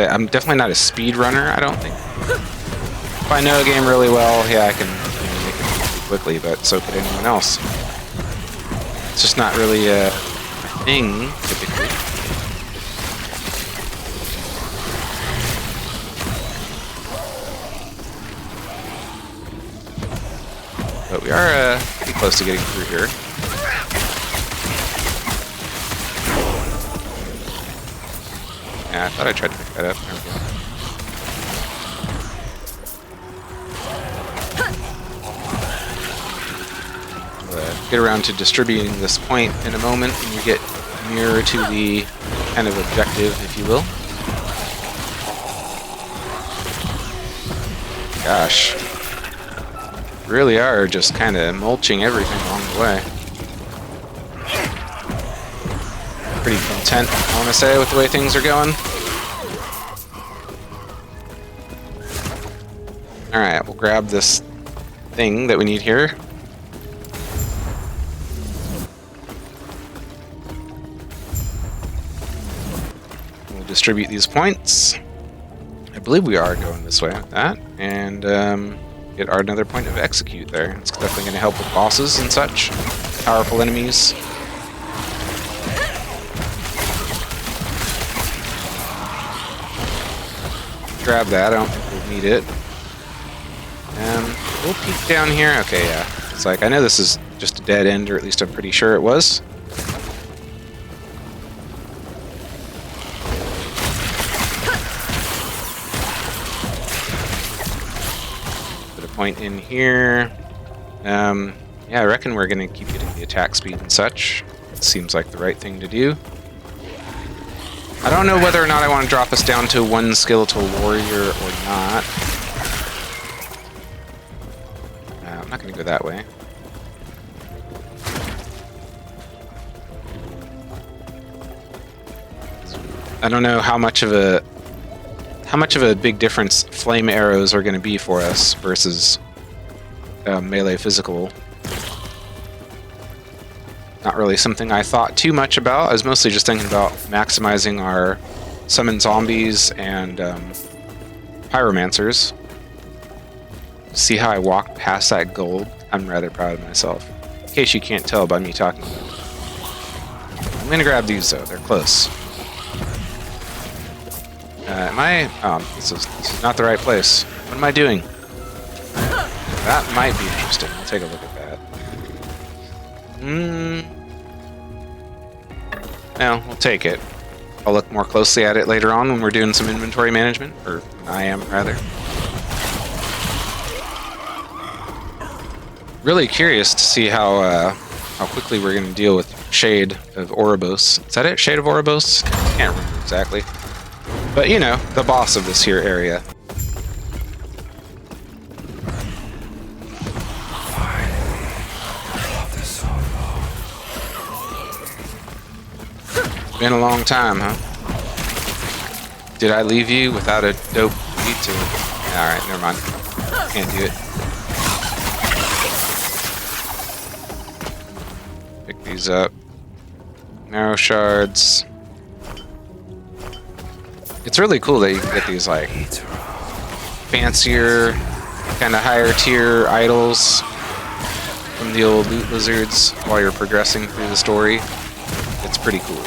I'm definitely not a speed runner, I don't think. If I know a game really well, yeah, I can make it pretty quickly, but so could anyone else. It's just not really a thing, typically. But we are pretty close to getting through here. Yeah, I thought I tried to pick that up. There we go. We'll get around to distributing this point in a moment when we get nearer to the kind of objective, if you will. Gosh. Really are just kind of mulching everything along the way. Pretty content, I want to say, with the way things are going. Alright, we'll grab this thing that we need here. Distribute these points. I believe we are going this way with that, and get another point of execute there. It's definitely going to help with bosses and such, powerful enemies. Grab that. I don't think we'll need it. We'll peek down here. Okay, yeah. It's like I know this is just a dead end, or at least I'm pretty sure it was. point in here. Yeah, I reckon we're going to keep getting the attack speed and such. It seems like the right thing to do. I don't know whether or not I want to drop us down to 1 skeletal warrior or not. I'm not going to go that way. I don't know how much of a big difference flame arrows are going to be for us versus melee physical. Not really something I thought too much about. I was mostly just thinking about maximizing our summon zombies and pyromancers. See how I walked past that gold? I'm rather proud of myself. In case you can't tell by me talking about it. I'm gonna grab these though, they're close. Am I... this is not the right place. What am I doing? That might be interesting. I'll take a look at that. No, we'll take it. I'll look more closely at it later on when we're doing some inventory management. Or I am, rather. Really curious to see how quickly we're going to deal with Shade of Oribos. Is that it? Shade of Oribos? Can't remember exactly. But, you know, the boss of this here area. Been a long time, huh? Did I leave you without a dope detour? Alright, never mind. Can't do it. Pick these up. Marrow shards. It's really cool that you can get these, like, fancier, kind of higher tier idols from the old loot lizards while you're progressing through the story. It's pretty cool.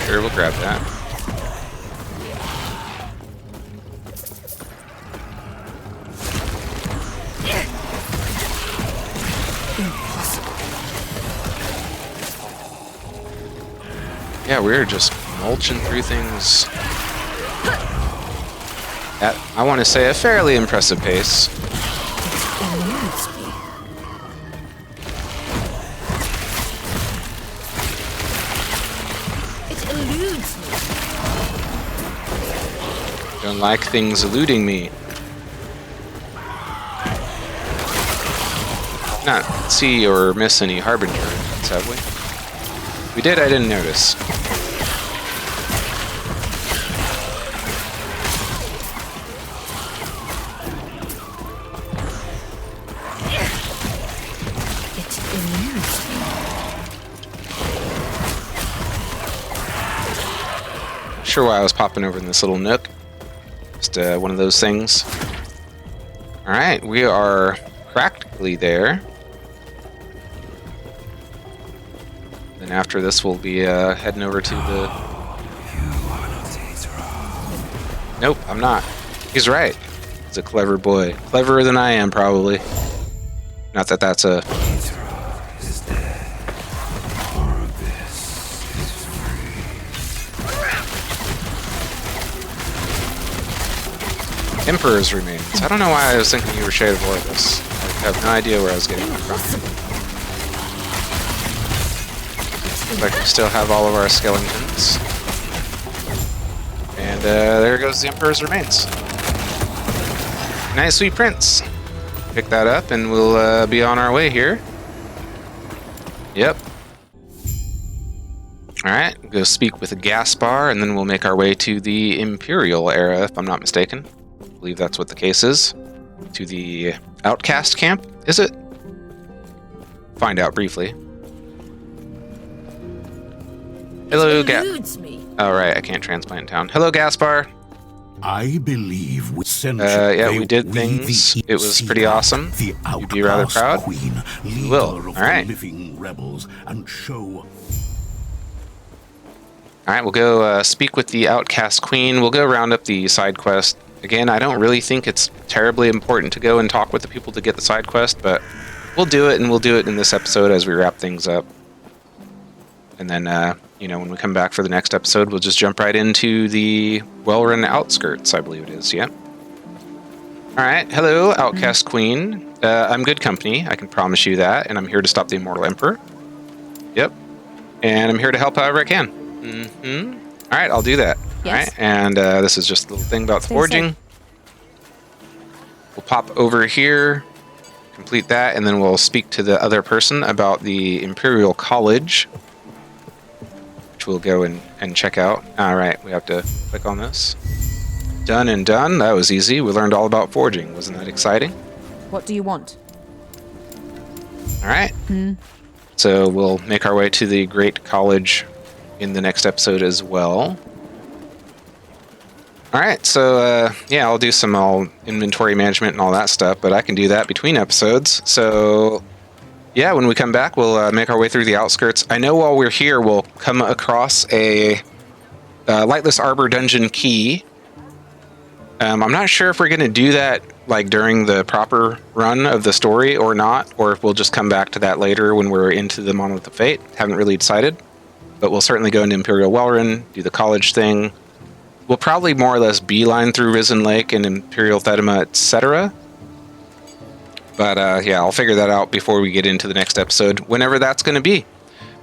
Sure, we'll grab that. Yeah, we're just mulching through things at, I want to say, a fairly impressive pace. It eludes me. Don't like things eluding me. Not see or miss any Harbinger events, have we? We did, I didn't notice. Sure why I was popping over in this little nook. Just one of those things. Alright, we are practically there. Then after this we'll be heading over to the... Nope, I'm not. He's right. He's a clever boy. Cleverer than I am, probably. Not that that's a... Emperor's Remains. I don't know why I was thinking you were Shade of Oribos. I have no idea where I was getting that from. Looks like we still have all of our skeletons. And there goes the Emperor's Remains. Nice sweet prince. Pick that up and we'll be on our way here. Yep. Alright, we'll go speak with Gaspar and then we'll make our way to the Imperial Era, if I'm not mistaken. I believe that's what the case is. To the Outcast Camp, is it? Find out briefly. Hello, Alright, I can't transplant in town. Hello, Gaspar. I believe we yeah, we did things. It was pretty awesome. You'd be rather proud. Queen, you will. Alright. Rebels and show. Alright, we'll go speak with the Outcast Queen. We'll go round up the side quest. Again, I don't really think it's terribly important to go and talk with the people to get the side quest, but we'll do it, and we'll do it in this episode as we wrap things up. And then, when we come back for the next episode, we'll just jump right into the Welryn outskirts, I believe it is. Yeah. All right. Hello, Outcast Queen. I'm good company. I can promise you that. And I'm here to stop the Immortal Emperor. Yep. And I'm here to help however I can. Mm-hmm. All right, I'll do that. Yes. All right. And this is just a little thing about the forging. We'll pop over here, complete that, and then we'll speak to the other person about the Imperial College, which we'll go and check out. All right, we have to click on this. Done and done. That was easy. We learned all about forging. Wasn't that exciting? What do you want? All right. So we'll make our way to the Great College in the next episode as well. All right, so yeah, I'll do some inventory management and all that stuff, but I can do that between episodes. So yeah, when we come back, we'll make our way through the outskirts. I know while we're here, we'll come across a Lightless Arbor dungeon key. I'm not sure if we're going to do that like during the proper run of the story or not, or if we'll just come back to that later when we're into the Monolith of Fate. Haven't really decided, but we'll certainly go into Imperial Welryn, do the college thing. We'll probably more or less beeline through Risen Lake and Imperial Thedema, etc. But yeah, I'll figure that out before we get into the next episode, whenever that's going to be.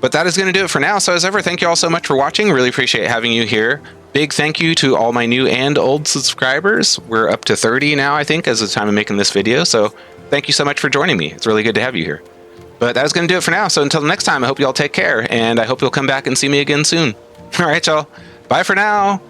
But that is going to do it for now. So as ever, thank you all so much for watching. Really appreciate having you here. Big thank you to all my new and old subscribers. We're up to 30 now, I think, as of the time of making this video. So thank you so much for joining me. It's really good to have you here. But that is going to do it for now. So until next time, I hope you all take care, and I hope you'll come back and see me again soon. All right, y'all. Bye for now.